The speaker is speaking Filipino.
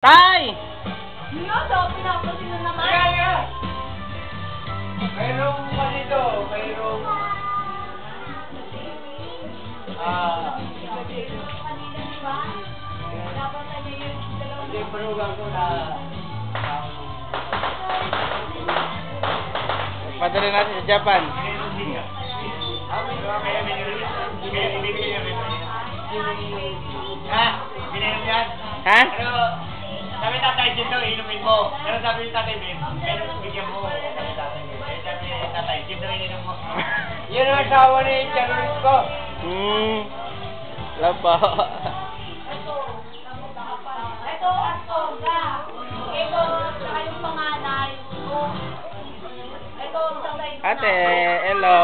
Tay! Yun, so, pinapasin na naman. Kaya! Mayroong dito, mayroong... Kanina, di ba? Dapat na niya yung dalawang... Hindi, panugang ko na... Padala natin sa Japan. Ha? Bininom yan? Ha? Pero, sabi tatay dito, inumin mo. Pero sabi ni tatay, pero bigyan mo. Sabi tatay, sabi ni tatay, dito ininom mo. Yun ang asawa ni Charles ko. Wala po. Ito, Astorga. Ito, saka yung panganay. Ito, sa side na. Ate, hello.